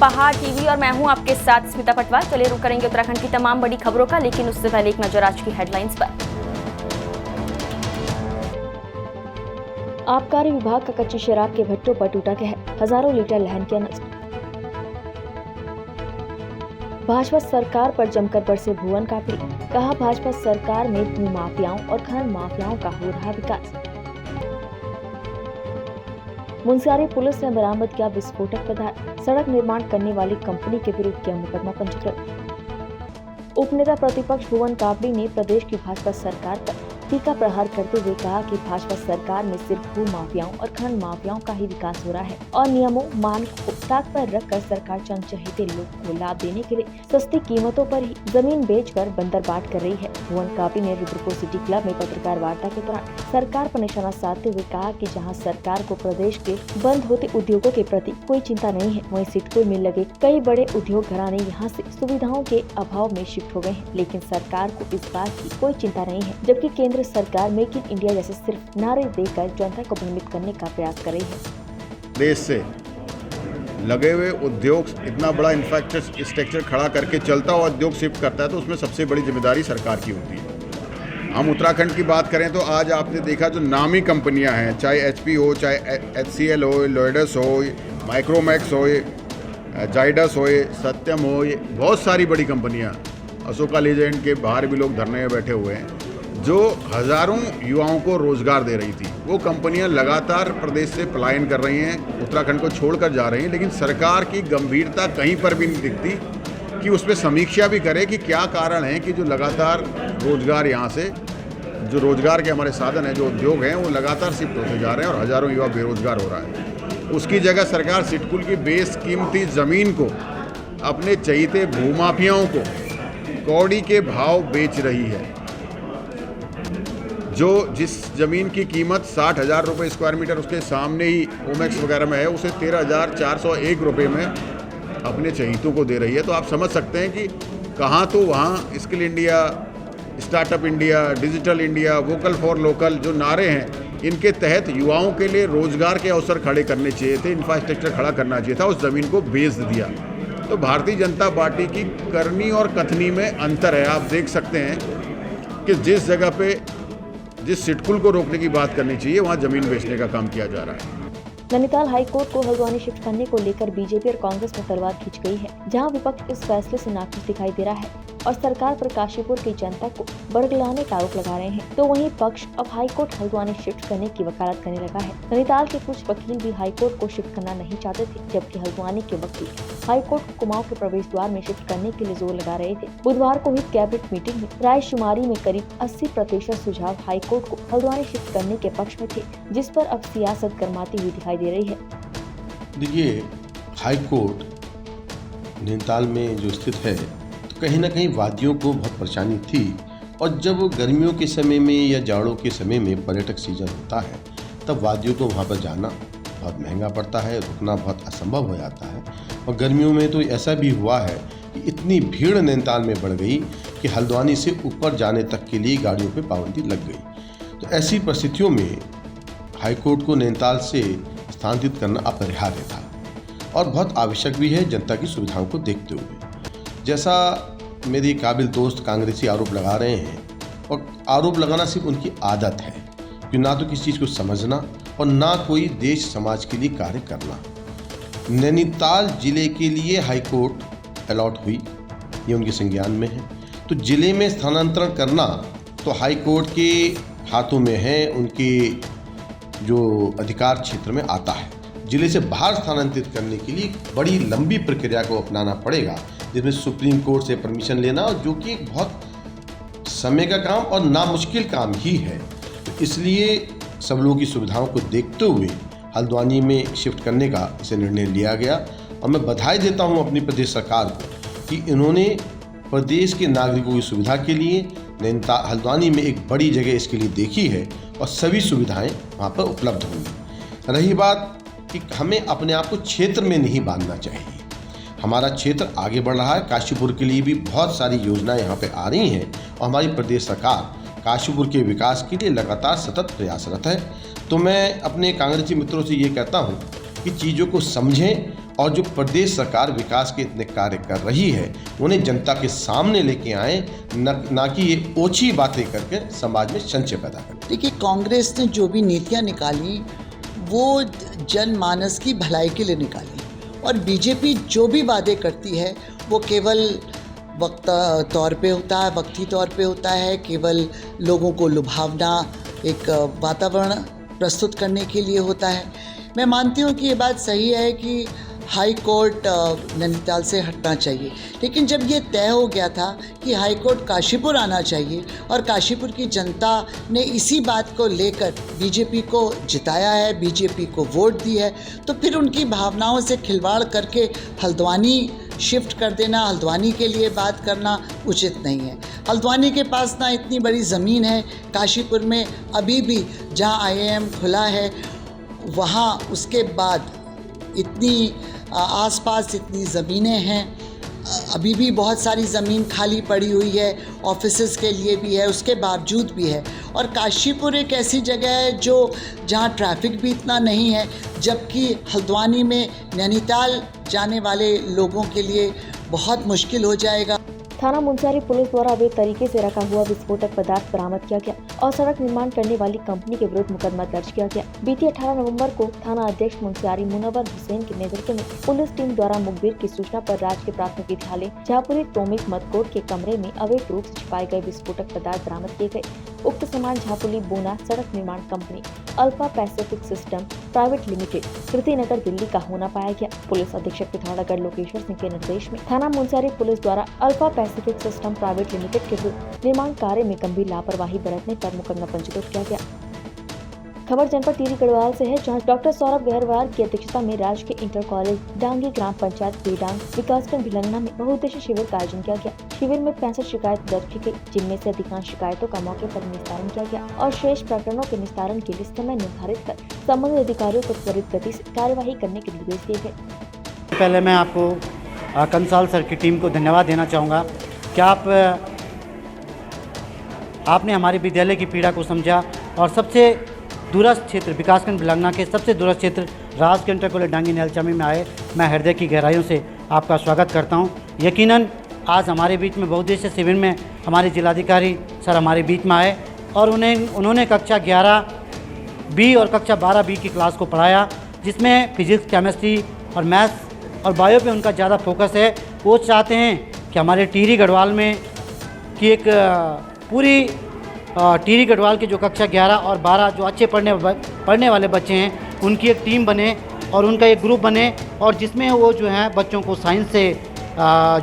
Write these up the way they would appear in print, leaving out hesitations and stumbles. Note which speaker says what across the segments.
Speaker 1: पहाड़ टीवी और मैं हूं आपके साथ स्मिता पटवार। चलिए रुक करेंगे उत्तराखंड की तमाम बड़ी खबरों का, लेकिन उससे पहले एक नजर आज की हेडलाइंस पर। आबकारी विभाग का कच्ची शराब के भट्टों पर टूटा कहर, हजारों लीटर लहन किया नष्ट। भाजपा सरकार पर जमकर बरसे भुवन कापड़ी, कहा भाजपा सरकार में भू माफियाओं और खनन माफियाओं का हो रहा विकास। मुनस्यारी पुलिस ने बरामद किया विस्फोटक पदार्थ, सड़क निर्माण करने वाली कंपनी के विरुद्ध किया मुकदमा पंजीकृत। उपनेता प्रतिपक्ष भुवन कापड़ी ने प्रदेश की भाजपा सरकार पर तीखा प्रहार करते हुए कहा कि भाजपा सरकार में सिर्फ भू माफियाओं और खनन माफियाओं का ही विकास हो रहा है और नियमों मानक को ताक पर रखकर सरकार चंद चहेते लोगों को लाभ देने के लिए सस्ती कीमतों पर ही जमीन बेचकर बंदरबाट कर रही है। भुवन कापड़ी ने रुद्रपुर सिटी क्लब में पत्रकार वार्ता के दौरान सरकार पर निशाना साधते हुए कहा कि जहां सरकार को प्रदेश के बंद होते उद्योगों के प्रति कोई चिंता नहीं है, वहीं सिडको में लगे कई बड़े उद्योग घराने यहाँ से सुविधाओं के अभाव में शिफ्ट हो गए हैं, लेकिन सरकार को इस बात की कोई चिंता नहीं है, जबकि केंद्र सरकार मेक इन इंडिया जैसे सिर्फ नारे देकर जनता को भ्रमित करने का प्रयास कर रही है।
Speaker 2: देश से लगे हुए उद्योग इतना बड़ा इंफ्रास्ट्रक्चर खड़ा करके चलता हुआ उद्योग शिफ्ट करता है तो उसमें सबसे बड़ी जिम्मेदारी सरकार की होती है। हम उत्तराखंड की बात करें तो आज आपने देखा जो नामी कंपनियां हैं, चाहे HP हो, चाहे HCL हो, लोयडस हो, माइक्रोमैक्स हो, जाइडस हो, सत्यम हो, बहुत सारी बड़ी कंपनियां, अशोका लीलैंड के बाहर भी लोग धरने में बैठे हुए हैं जो हजारों युवाओं को रोजगार दे रही थी। वो कंपनियां लगातार प्रदेश से पलायन कर रही हैं, उत्तराखंड को छोड़कर जा रही हैं, लेकिन सरकार की गंभीरता कहीं पर भी नहीं दिखती कि उस पर समीक्षा भी करे कि क्या कारण है कि जो लगातार रोजगार यहाँ से जो रोजगार के हमारे साधन हैं, जो उद्योग हैं, वो लगातार शिफ्ट होते जा रहे हैं और हजारों युवा बेरोजगार हो रहा है। उसकी जगह सरकार सिडकुल की बेशकीमती ज़मीन को अपने चहीते भूमाफियाओं को कौड़ी के भाव बेच रही है। जो जिस ज़मीन की कीमत 60,000 रुपये स्क्वायर मीटर उसके सामने ही ओमेक्स वगैरह में है, उसे 13,401 रुपये में अपने चहीतों को दे रही है। तो आप समझ सकते हैं कि कहाँ तो वहाँ skill India, startup India, digital India, vocal for local जो नारे हैं, इनके तहत युवाओं के लिए रोज़गार के अवसर खड़े करने चाहिए थे, इंफ्रास्ट्रक्चर खड़ा करना चाहिए था, उस ज़मीन को बेच दिया। तो भारतीय जनता पार्टी की करनी और कथनी में अंतर है। आप देख सकते हैं कि जिस जगह पे जिस सिडकुल को रोकने की बात करनी चाहिए वहाँ जमीन बेचने का काम किया जा रहा है।
Speaker 1: नैनीताल हाईकोर्ट को हल्द्वानी शिफ्ट करने को लेकर बीजेपी और कांग्रेस में तलवार खींच गई है, जहां विपक्ष इस फैसले से नाखुश दिखाई दे रहा है और सरकार पर काशीपुर की जनता को बरगलाने का आरोप लगा रहे हैं, तो वहीं पक्ष अब हाईकोर्ट हल्द्वानी शिफ्ट करने की वकालत करने लगा है। नैनीताल के कुछ वकील भी हाईकोर्ट को शिफ्ट करना नहीं चाहते थे, जबकि हल्द्वानी के वकील हाईकोर्ट कुमाऊं के प्रवेश द्वार में शिफ्ट करने के लिए जोर लगा रहे थे। बुधवार को हुई कैबिनेट मीटिंग में रायशुमारी में करीब 80% सुझाव हाईकोर्ट को हल्द्वानी शिफ्ट करने के पक्ष में थे, जिस पर अब सियासत गर्माती हुई दिखाई दे रही है।
Speaker 3: देखिए, हाईकोर्ट नैनीताल में जो स्थित है, तो कहीं ना कहीं वादियों को बहुत परेशानी थी, और जब गर्मियों के समय में या जाड़ों के समय में पर्यटक सीजन होता है तब वादियों को वहाँ पर जाना बहुत महंगा पड़ता है, रुकना बहुत असंभव हो जाता है। और गर्मियों में तो ऐसा भी हुआ है कि इतनी भीड़ नैनीताल में बढ़ गई कि हल्द्वानी से ऊपर जाने तक के लिए गाड़ियों पर पाबंदी लग गई। तो ऐसी परिस्थितियों में हाईकोर्ट को नैनीताल से स्थानांतरित करना अपरिहार्य था और बहुत आवश्यक भी है जनता की सुविधाओं को देखते हुए। जैसा मेरे काबिल दोस्त कांग्रेसी आरोप लगा रहे हैं, और आरोप लगाना सिर्फ उनकी आदत है कि ना तो किसी चीज़ को समझना और ना कोई देश समाज के लिए कार्य करना। नैनीताल जिले के लिए हाईकोर्ट अलॉट हुई, ये उनके संज्ञान में है, तो जिले में स्थानांतरण करना तो हाईकोर्ट के हाथों में है, उनके जो अधिकार क्षेत्र में आता है। जिले से बाहर स्थानांतरित करने के लिए बड़ी लंबी प्रक्रिया को अपनाना पड़ेगा, जिसमें सुप्रीम कोर्ट से परमिशन लेना, और जो कि एक बहुत समय का काम और नामुश्किल काम ही है। तो इसलिए सब लोगों की सुविधाओं को देखते हुए हल्द्वानी में शिफ्ट करने का इसे निर्णय लिया गया। और मैं बधाई देता हूं अपनी प्रदेश सरकार को कि इन्होंने प्रदेश के नागरिकों की सुविधा के लिए नैनीताल हल्द्वानी में एक बड़ी जगह इसके लिए देखी है और सभी सुविधाएं वहाँ पर उपलब्ध होंगी। रही बात कि हमें अपने आप को क्षेत्र में नहीं बांधना चाहिए, हमारा क्षेत्र आगे बढ़ रहा है। काशीपुर के लिए भी बहुत सारी योजनाएं यहाँ पे आ रही हैं और हमारी प्रदेश सरकार काशीपुर के विकास के लिए लगातार सतत प्रयासरत है। तो मैं अपने कांग्रेसी मित्रों से ये कहता हूँ कि चीज़ों को समझें और जो प्रदेश सरकार विकास के इतने कार्य कर रही है उन्हें जनता के सामने लेके आए, न कि ये ओछी बातें करके समाज में संशय पैदा करें।
Speaker 4: देखिए, कांग्रेस ने जो भी नीतियां निकाली वो जनमानस की भलाई के लिए निकाली, और बीजेपी जो भी वादे करती है वो केवल वक्ती तौर पे होता है, केवल लोगों को लुभावना एक वातावरण प्रस्तुत करने के लिए होता है। मैं मानती हूँ कि ये बात सही है कि हाई कोर्ट नैनीताल से हटना चाहिए, लेकिन जब ये तय हो गया था कि हाई कोर्ट काशीपुर आना चाहिए और काशीपुर की जनता ने इसी बात को लेकर बीजेपी को जिताया है, बीजेपी को वोट दी है, तो फिर उनकी भावनाओं से खिलवाड़ करके हल्द्वानी शिफ्ट कर देना, हल्द्वानी के लिए बात करना उचित नहीं है। हल्द्वानी के पास ना इतनी बड़ी ज़मीन है, काशीपुर में अभी भी जहाँ IIM खुला है वहाँ उसके बाद इतनी आसपास इतनी ज़मीनें हैं, अभी भी बहुत सारी ज़मीन खाली पड़ी हुई है, ऑफिसेज़ के लिए भी है, उसके बावजूद भी है। और काशीपुर एक ऐसी जगह है जो जहाँ ट्रैफिक भी इतना नहीं है, जबकि हल्द्वानी में नैनीताल जाने वाले लोगों के लिए बहुत मुश्किल हो जाएगा।
Speaker 1: थाना मुंसियारी पुलिस द्वारा अवैध तरीके से रखा हुआ विस्फोटक पदार्थ बरामद किया गया और सड़क निर्माण करने वाली कंपनी के विरुद्ध मुकदमा दर्ज किया गया। बीती 18 नवंबर को थाना अध्यक्ष मुंसियारी मुनव्वर हुसैन के नेतृत्व में पुलिस टीम द्वारा मुखबिर की सूचना पर राज्य के प्राथमिक विद्यालय झापुरी तोमिक मदकोट के कमरे में अवैध रूप से छिपाए गए विस्फोटक पदार्थ बरामद किए गए। उक्त सामान झापुली बोना सड़क निर्माण company Alpha Pacific System Private Limited Kirtinagar Delhi का होना पाया गया। पुलिस अधीक्षक पिथौरागढ़ लोकेश्वर सिंह के निर्देश में थाना मुंसियारी पुलिस द्वारा alpha Pacific System Private limited के विरुद्ध निर्माण कार्य में गंभीर लापरवाही बरतने पर मुकदमा पंजीकृत किया गया। खबर जनपद टिहरी गढ़वाल से है, जहां डॉक्टर सौरभ गहरवाल की अध्यक्षता में राजकीय इंटर कॉलेज डांगी ग्राम पंचायत बेडांग विकासखंड भिलंगना में बहुउद्देशीय शिविर का आयोजन किया गया। शिविर में 65 शिकायत दर्ज की गई, जिनमें से अधिकांश शिकायतों का मौके पर निस्तारण किया गया और शेष प्रकरणों के निस्तारण के लिए समय निर्धारित कर संबंधित अधिकारियों को त्वरित गति से कार्यवाही करने के निर्देश दिए गए।
Speaker 5: पहले मैं आपको कंसाल सर की टीम को धन्यवाद देना चाहूँगा कि आपने हमारे विद्यालय की पीड़ा को समझा और सबसे दूरस्थ क्षेत्र विकासखंड भिलंगना के सबसे दूरस्थ क्षेत्र राजकीय इंटर कॉलेज डांगी नैलचामी में आए। मैं हृदय की गहराइयों से आपका स्वागत करता हूं। यकीनन आज हमारे बीच में बहुउद्देशीय शिविर में हमारे जिलाधिकारी सर हमारे बीच में आए और उन्होंने कक्षा 11B और कक्षा 12B की क्लास को पढ़ाया, जिसमें फिजिक्स, केमिस्ट्री और मैथ्स और बायो पे उनका ज़्यादा फोकस है। वो चाहते हैं कि हमारे टिहरी गढ़वाल में की एक पूरी टिहरी गढ़वाल की जो कक्षा 11 और 12 जो अच्छे पढ़ने वाले बच्चे हैं उनकी एक टीम बने और उनका एक ग्रुप बने, और जिसमें वो जो है बच्चों को साइंस से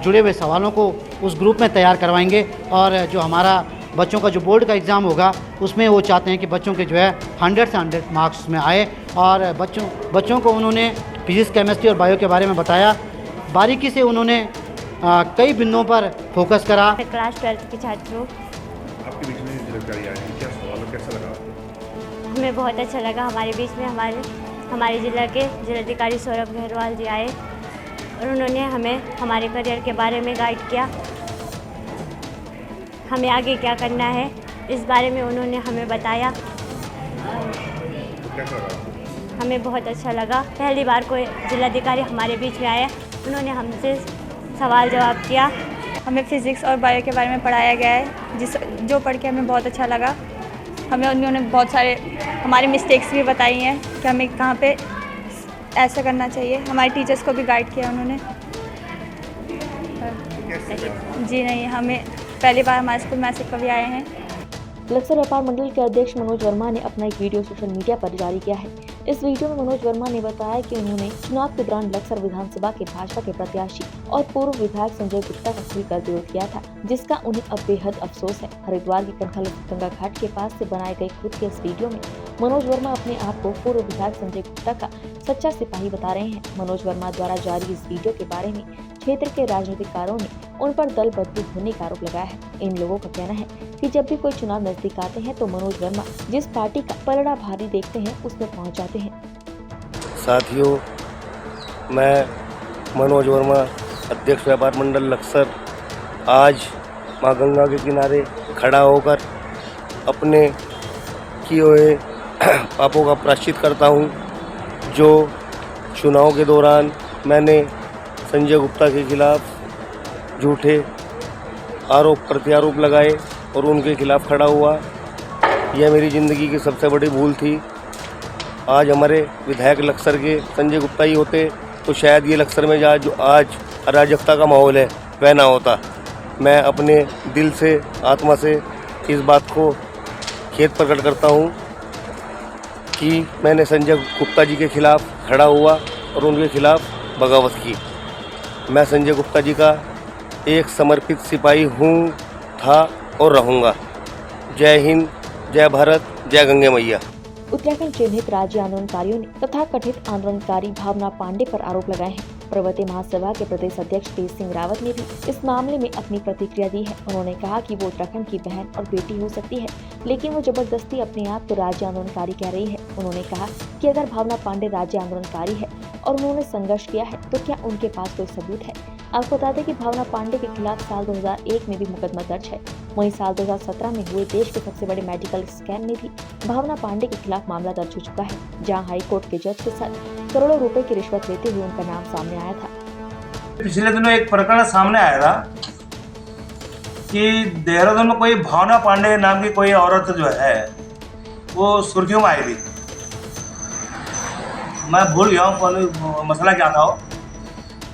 Speaker 5: जुड़े हुए सवालों को उस ग्रुप में तैयार करवाएंगे। और जो हमारा बच्चों का जो बोर्ड का एग्ज़ाम होगा उसमें वो चाहते हैं कि बच्चों के जो है 100 से 100 मार्क्स में आए। और बच्चों को उन्होंने फिजिक्स, केमिस्ट्री और बायो के बारे में बताया। बारीकी से उन्होंने कई बिंदुओं पर फोकस करा।
Speaker 6: क्लास 12 की छात्र हूँ।
Speaker 7: आपके बीच में जानकारी आई है, क्या सवाल और कैसा लगा?
Speaker 6: हमें बहुत अच्छा लगा। हमारे बीच में हमारे जिला के जिलाधिकारी सौरभ गहरवाल जी आए और उन्होंने हमें हमारे करियर के बारे में गाइड किया, हमें आगे क्या करना है इस बारे में उन्होंने हमें बताया।
Speaker 7: तो कैसा लगा?
Speaker 6: हमें बहुत अच्छा लगा। पहली बार कोई जिलाधिकारी हमारे बीच में आया, उन्होंने हमसे सवाल जवाब किया।
Speaker 8: हमें फ़िज़िक्स और बायो के बारे में पढ़ाया गया है, जो पढ़ के हमें बहुत अच्छा लगा। हमें उन्होंने बहुत सारे हमारी मिस्टेक्स भी बताई हैं कि हमें कहाँ पे ऐसा करना चाहिए। हमारे टीचर्स को भी गाइड किया उन्होंने। जी नहीं, हमें पहली बार हमारे स्कूल में ऐसे कभी आए हैं।
Speaker 1: लक्सर व्यापार मंडल के अध्यक्ष मनोज वर्मा ने अपना एक वीडियो सोशल मीडिया पर जारी किया है। इस वीडियो में मनोज वर्मा ने बताया कि उन्होंने चुनाव के दौरान लक्सर विधानसभा के भाजपा के प्रत्याशी और पूर्व विधायक संजय गुप्ता का खुलकर विरोध किया था, जिसका उन्हें अब बेहद अफसोस है। हरिद्वार की कनखल गंगा घाट के पास से बनाए गए खुद के इस वीडियो में मनोज वर्मा अपने आप को पूर्व विधायक संजय गुप्ता का सच्चा सिपाही बता रहे हैं। मनोज वर्मा द्वारा जारी इस वीडियो के बारे में क्षेत्र के राजनीतिकारों ने उन पर दल बदलू होने का आरोप लगाया है। इन लोगों का कहना है कि जब भी कोई चुनाव नजदीक आते हैं तो मनोज वर्मा जिस पार्टी का पलड़ा भारी देखते हैं उसमें पहुंच जाते हैं।
Speaker 9: साथियों, मैं मनोज वर्मा, अध्यक्ष व्यापार मंडल लक्सर, आज माँ गंगा के किनारे खड़ा होकर अपने किए हुए पापों का प्रायश्चित करता हूँ। जो चुनाव के दौरान मैंने संजय गुप्ता के खिलाफ झूठे आरोप प्रत्यारोप लगाए और उनके खिलाफ खड़ा हुआ। यह मेरी ज़िंदगी की सबसे बड़ी भूल थी। आज हमारे विधायक लक्सर के संजय गुप्ता ही होते तो शायद ये लक्सर में जो आज अराजकता का माहौल है वह ना होता। मैं अपने दिल से, आत्मा से इस बात को खेद प्रकट करता हूँ कि मैंने संजय गुप्ता जी के खिलाफ खड़ा हुआ और उनके खिलाफ बगावत की। मैं संजय गुप्ता जी का एक समर्पित सिपाही हूँ, था और रहूँगा। जय हिंद, जय भारत, जय गंगे मैया।
Speaker 1: उत्तराखंड चिन्हित राज्य आंदोलनकारियों ने तथा कथित आंदोलनकारी भावना पांडे पर आरोप लगाए हैं। प्रवर्ती महासभा के प्रदेश अध्यक्ष तेज सिंह रावत ने भी इस मामले में अपनी प्रतिक्रिया दी है। उन्होंने कहा कि वो उत्तराखंड की बहन और बेटी हो सकती है, लेकिन वो जबरदस्ती अपने आप को राज्य आंदोलनकारी कह रही है। उन्होंने कहा कि अगर भावना पांडे राज्य आंदोलनकारी है और उन्होंने संघर्ष किया है तो क्या उनके पास कोई सबूत है। आपको बता दें कि भावना पांडे के खिलाफ साल 2001 में भी मुकदमा दर्ज है। वहीं साल 2017 में हुए देश के सबसे बड़े मेडिकल स्कैम में भी भावना पांडे के खिलाफ मामला दर्ज हो चुका है, जहां हाई कोर्ट के जज के साथ करोड़ों रुपए की रिश्वत लेते हुए उनका नाम सामने आया था।
Speaker 10: पिछले दिनों एक प्रकरण सामने आया था कि देहरादून में कोई भावना पांडे नाम की कोई औरत जो है वो सुर्खियों में आई थी। मैं भूल गया हूँ कौन मसला क्या था,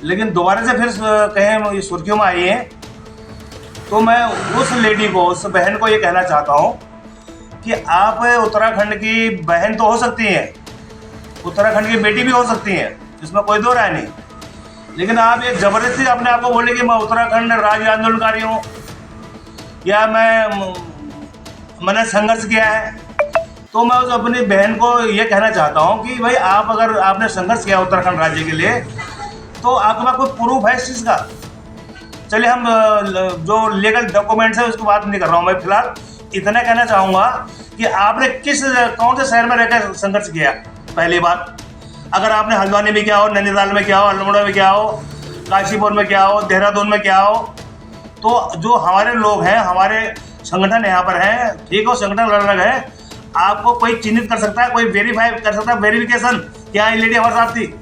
Speaker 10: लेकिन दोबारा से फिर कहें ये सुर्खियों में आई है तो मैं उस लेडी को, उस बहन को ये कहना चाहता हूँ कि आप उत्तराखंड की बहन तो हो सकती हैं, उत्तराखंड की बेटी भी हो सकती हैं, इसमें कोई दो राय नहीं, लेकिन आप ये जबरदस्ती अपने आप को बोले कि मैं उत्तराखंड राज्य आंदोलनकारी हूँ या मैंने संघर्ष किया है, तो मैं उस अपनी बहन को ये कहना चाहता हूँ कि भाई आप अगर आपने संघर्ष किया उत्तराखंड राज्य के लिए तो आपके पास कोई प्रूफ है इस चीज़ का। चलिए हम जो लीगल डॉक्यूमेंट्स है उसकी बात नहीं कर रहा हूँ, मैं फिलहाल इतना कहना चाहूँगा कि आपने कौन से शहर में रहकर संघर्ष किया। पहली बात, अगर आपने हल्द्वानी में किया हो, नैनीताल में किया हो, अल्मोड़ा में किया हो, काशीपुर में किया हो, देहरादून में किया हो, तो जो हमारे लोग हैं, हमारे संगठन यहाँ पर हैं, ठीक हो, संगठन अलग है, आपको कोई चिन्हित कर सकता है, कोई वेरीफाई कर सकता है, वेरिफिकेशन क्या ये लेडी हमारे साथ थी।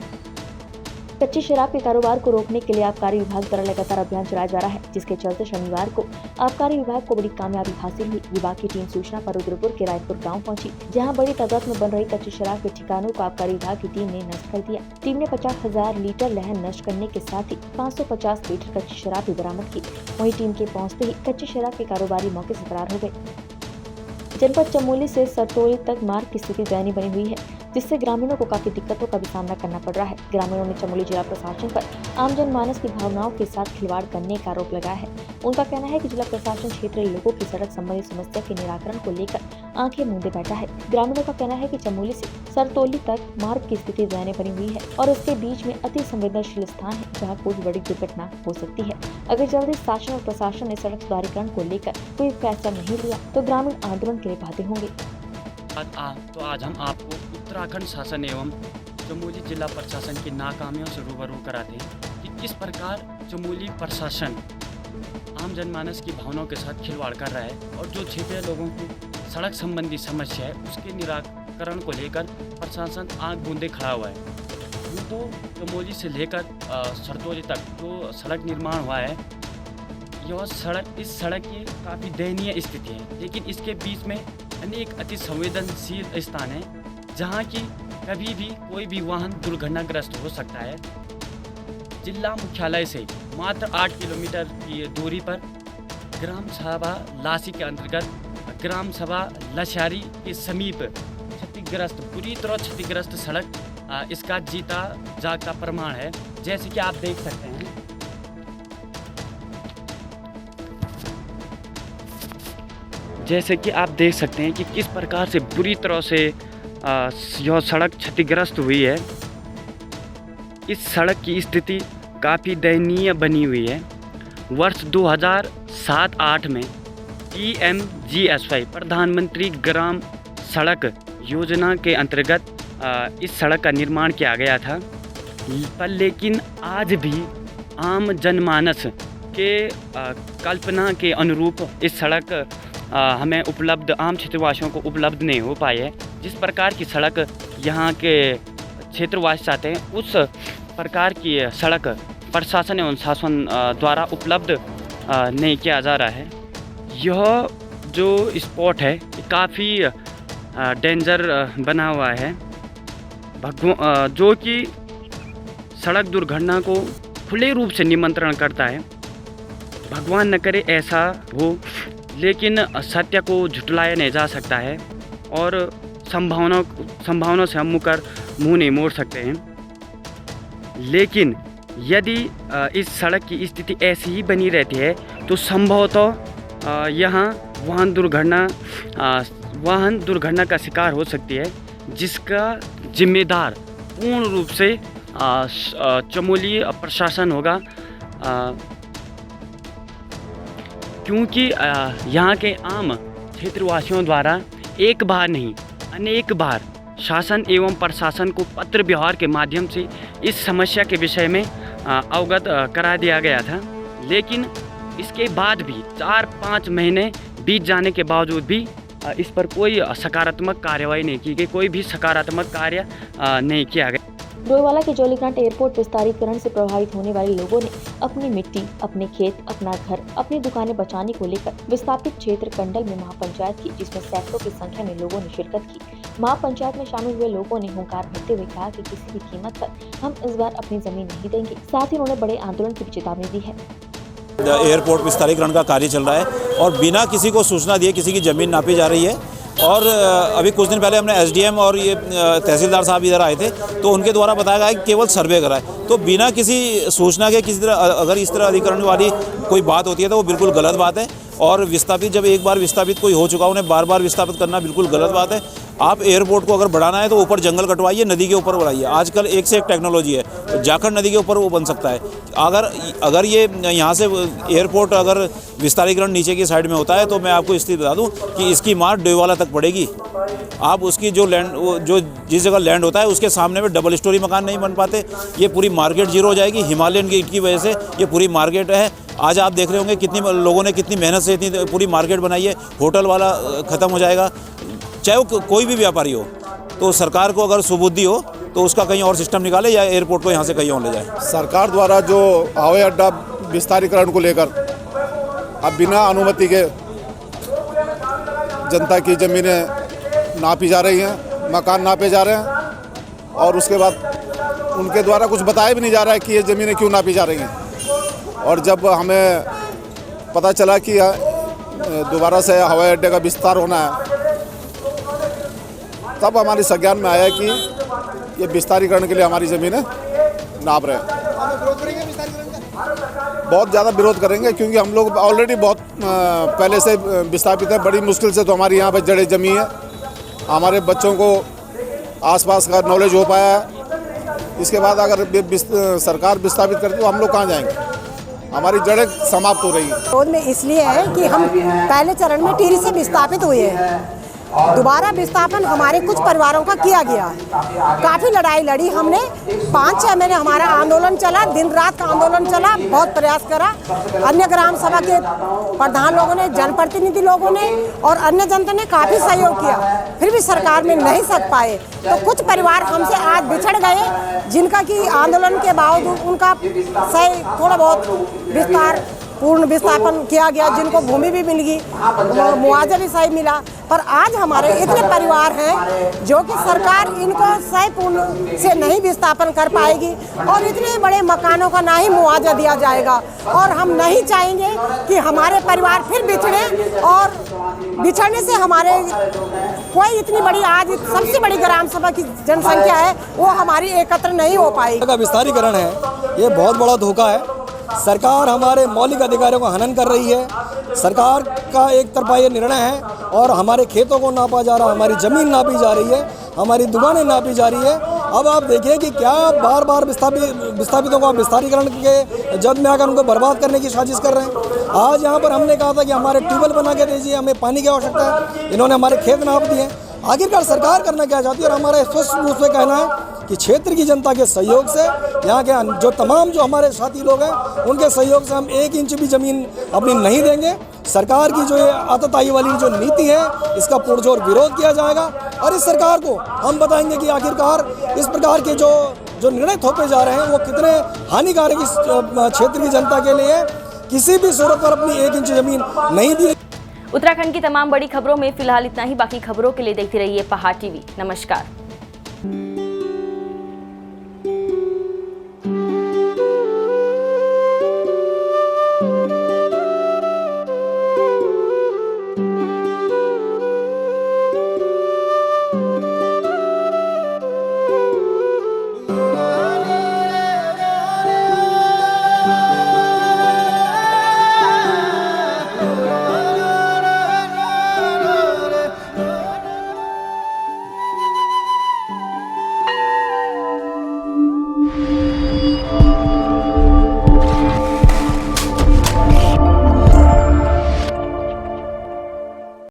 Speaker 1: कच्ची शराब के कारोबार को रोकने के लिए आबकारी विभाग द्वारा लगातार अभियान चलाया जा रहा है, जिसके चलते शनिवार को आबकारी विभाग को बड़ी कामयाबी हासिल हुई। विभाग की टीम सूचना पर रुद्रपुर के रायपुर गांव पहुंची, जहां बड़ी तादाद में बन रही कच्ची शराब के ठिकानों को आबकारी विभाग की टीम ने नष्ट कर दिया। टीम ने 50,000 लीटर लहन नष्ट करने के साथ ही 550 लीटर कच्ची शराब भी बरामद की। वहीं टीम के पहुँचते ही कच्ची शराब के कारोबारी मौके से फरार हो गए। जनपद चमोली से सरतोली तक मार्ग की स्थिति दयनीय बनी हुई है, जिससे ग्रामीणों को काफी दिक्कतों का भी सामना करना पड़ रहा है। ग्रामीणों ने चमोली जिला प्रशासन पर आम जनमानस की भावनाओं के साथ खिलवाड़ करने का आरोप लगाया है। उनका कहना है कि जिला प्रशासन क्षेत्रीय लोगों की सड़क संबंधी समस्या के निराकरण को लेकर आंखें मूंदे बैठा है। ग्रामीणों का कहना है कि चमोली से सरतोली तक मार्ग की स्थिति दयनीय बनी हुई है और इसके बीच में अति संवेदनशील स्थान है, जहाँ कोई बड़ी दुर्घटना हो सकती है। अगर जल्दी शासन और प्रशासन ने सड़क सुधारीकरण को लेकर कोई फैसला नहीं लिया तो ग्रामीण आंदोलन के लिए बाध्य होंगे।
Speaker 11: तो आज हम आपको उत्तराखंड शासन एवं चमोली जिला प्रशासन की नाकामियों से रूबरू कराते हैं कि किस प्रकार चमोली प्रशासन आम जनमानस की भावनाओं के साथ खिलवाड़ कर रहा है और जो क्षेत्रीय लोगों की सड़क संबंधी समस्या है उसके निराकरण को लेकर प्रशासन आंख बूंदे खड़ा हुआ है। तो चमोली से लेकर सरतोली तक जो सड़क निर्माण हुआ है, इस सड़क की काफ़ी दयनीय स्थिति है, लेकिन इसके बीच में अनेक अति संवेदनशील स्थान है जहाँ की कभी भी कोई भी वाहन दुर्घटनाग्रस्त हो सकता है। जिला मुख्यालय से मात्र 8 किलोमीटर की दूरी पर ग्राम सभा लासी के अंतर्गत ग्राम सभा लशारी के समीप बुरी तरह क्षतिग्रस्त सड़क इसका जीता जागता प्रमाण है। जैसे कि आप देख सकते हैं, कि किस प्रकार से बुरी तरह से यह सड़क क्षतिग्रस्त हुई है। इस सड़क की स्थिति काफ़ी दयनीय बनी हुई है। वर्ष 2007-8 में PMGSY प्रधानमंत्री ग्राम सड़क योजना के अंतर्गत इस सड़क का निर्माण किया गया था, पर लेकिन आज भी आम जनमानस के कल्पना के अनुरूप इस सड़क हमें उपलब्ध, आम क्षेत्रवासियों को उपलब्ध नहीं हो पाई है। जिस प्रकार की सड़क यहाँ के क्षेत्रवासी चाहते हैं उस प्रकार की सड़क प्रशासन एवं शासन द्वारा उपलब्ध नहीं किया जा रहा है। यह जो स्पॉट है काफ़ी डेंजर बना हुआ है, जो कि सड़क दुर्घटना को खुले रूप से निमंत्रण करता है। भगवान न करे ऐसा हो, लेकिन सत्य को झुटलाया नहीं जा सकता है और संभावना से हम मुंह नहीं मोड़ सकते हैं। लेकिन यदि इस सड़क की स्थिति ऐसी ही बनी रहती है तो संभवतः यहाँ वाहन दुर्घटना का शिकार हो सकती है, जिसका जिम्मेदार पूर्ण रूप से चमोली प्रशासन होगा, क्योंकि यहाँ के आम क्षेत्रवासियों द्वारा एक बार नहीं अनेक बार शासन एवं प्रशासन को पत्र व्यवहार के माध्यम से इस समस्या के विषय में अवगत करा दिया गया था। लेकिन इसके बाद भी 4-5 महीने बीत जाने के बावजूद भी इस पर कोई सकारात्मक कार्रवाई नहीं की गई, कोई भी सकारात्मक कार्य नहीं किया गया।
Speaker 1: डोईवाला के जौलीग्रांट एयरपोर्ट विस्तारीकरण से प्रभावित होने वाले लोगों ने अपनी मिट्टी, अपने खेत, अपना घर, अपनी दुकानें बचाने को लेकर विस्थापित क्षेत्र कंडल में महापंचायत की, जिसमें सैकड़ों की संख्या में लोगों ने शिरकत की। महापंचायत में शामिल हुए लोगों ने हुंकार भरते हुए कहा कि किसी भी कीमत पर हम इस बार अपनी जमीन नहीं देंगे। साथ ही उन्होंने बड़े आंदोलन की चेतावनी दी है।
Speaker 12: एयरपोर्ट विस्तारीकरण का कार्य चल रहा है और बिना किसी को सूचना दिए किसी की जमीन नापी जा रही है। और अभी कुछ दिन पहले हमने एसडीएम और ये तहसीलदार साहब इधर आए थे, तो उनके द्वारा बताया गया कि केवल सर्वे करा है। तो बिना किसी सूचना के किसी तरह अगर इस तरह अधिकरण वाली कोई बात होती है तो वो बिल्कुल गलत बात है। और विस्थापित जब एक बार विस्थापित कोई हो चुका, उन्हें बार बार विस्थापित करना बिल्कुल गलत बात है। आप एयरपोर्ट को अगर बढ़ाना है तो ऊपर जंगल कटवाइए, नदी के ऊपर बढ़ाइए। आजकल एक से एक टेक्नोलॉजी है, जाखंड नदी के ऊपर वो बन सकता है। अगर ये यहाँ से एयरपोर्ट अगर विस्तारीकरण नीचे की साइड में होता है तो मैं आपको स्थिति बता दूँ कि इसकी मार डोईवाला तक पड़ेगी। आप उसकी जो जिस जगह लैंड होता है उसके सामने में डबल स्टोरी मकान नहीं बन पाते। ये पूरी मार्केट जीरो हो जाएगी। हिमालयन गेट की वजह से ये पूरी मार्केट है। आज आप देख रहे होंगे कितनी लोगों ने कितनी मेहनत से इतनी पूरी मार्केट बनाई है। होटल वाला ख़त्म हो जाएगा, चाहे वो कोई भी व्यापारी हो। तो सरकार को अगर सुबुद्धि हो तो उसका कहीं और सिस्टम निकाले या एयरपोर्ट को यहाँ से कहीं और ले जाए।
Speaker 13: सरकार द्वारा जो हवाई अड्डा विस्तारीकरण को लेकर अब बिना अनुमति के जनता की ज़मीनें नापी जा रही हैं, मकान नापे जा रहे हैं और उसके बाद उनके द्वारा कुछ बताया भी नहीं जा रहा है कि ये ज़मीनें क्यों नापी जा रही हैं। और जब हमें पता चला कि दोबारा से हवाई अड्डे का विस्तार होना है, तब हमारे संज्ञान में आया कि ये विस्तारीकरण के लिए हमारी ज़मीनें नाप रहे हैं। बहुत ज़्यादा विरोध करेंगे क्योंकि हम लोग ऑलरेडी बहुत पहले से विस्थापित हैं। बड़ी मुश्किल से तो हमारी यहाँ पर जड़ें जमी हैं। हमारे बच्चों को आसपास का नॉलेज हो पाया है। इसके बाद अगर सरकार विस्थापित करती तो हम लोग कहाँ जाएंगे? हमारी जड़ें समाप्त हो रही हैं।
Speaker 14: विरोध में इसलिए है कि हम पहले चरण में टिहरी से विस्थापित हुए हैं। दोबारा विस्थापन हमारे कुछ परिवारों का किया गया है। काफ़ी लड़ाई लड़ी हमने, 5-6 महीने हमारा आंदोलन चला, दिन रात का आंदोलन चला, बहुत प्रयास करा। अन्य ग्राम सभा के प्रधान लोगों ने, जनप्रतिनिधि लोगों ने और अन्य जनता ने काफ़ी सहयोग किया, फिर भी सरकार में नहीं सक पाए। तो कुछ परिवार हमसे आज बिछड़ गए, जिनका कि आंदोलन के बावजूद उनका सही थोड़ा बहुत पूर्ण विस्थापन किया गया, जिनको भूमि भी मिल गई, मुआवजा भी सही मिला। पर आज हमारे इतने परिवार हैं जो कि सरकार इनको सही पूर्ण से नहीं विस्थापन कर पाएगी और इतने बड़े मकानों का ना ही मुआवजा दिया जाएगा। और हम नहीं चाहेंगे कि हमारे परिवार फिर बिछड़े, और बिछड़ने से हमारे कोई इतनी बड़ी आज सबसे बड़ी ग्राम सभा की जनसंख्या है वो हमारी एकत्र नहीं हो पाएगी।
Speaker 15: विस्तारीकरण है, ये बहुत बड़ा धोखा है। सरकार हमारे मौलिक अधिकारों का हनन कर रही है। सरकार का एक तरफा ये निर्णय है और हमारे खेतों को नापा जा रहा है, हमारी ज़मीन नापी जा रही है, हमारी दुकानें नापी जा रही है। अब आप देखिए कि क्या बार बार विस्थापितों को विस्तारीकरण के जद में आकर उनको बर्बाद करने की साजिश कर रहे हैं। आज यहाँ पर हमने कहा था कि हमारे ट्यूबवेल बना के दीजिए, हमें पानी की आवश्यकता है, इन्होंने हमारे खेत नाप दिए। आखिरकार सरकार करना क्या चाहती है? और हमारा स्पष्ट रूप से कहना है कि क्षेत्र की जनता के सहयोग से, यहाँ के जो तमाम जो हमारे साथी लोग हैं उनके सहयोग से हम 1 इंच भी ज़मीन अपनी नहीं देंगे। सरकार की जो ये आतताई वाली जो नीति है इसका पुरजोर विरोध किया जाएगा और इस सरकार को हम बताएंगे कि आखिरकार इस प्रकार के जो जो निर्णय थोपे जा रहे हैं वो कितने हानिकारक इस क्षेत्र की जनता के लिए है। किसी भी सूरत पर अपनी 1 इंच जमीन नहीं दी।
Speaker 16: उत्तराखंड की तमाम बड़ी खबरों में फिलहाल इतना ही। बाकी खबरों के लिए देखते रहिए पहाड़ टीवी। नमस्कार।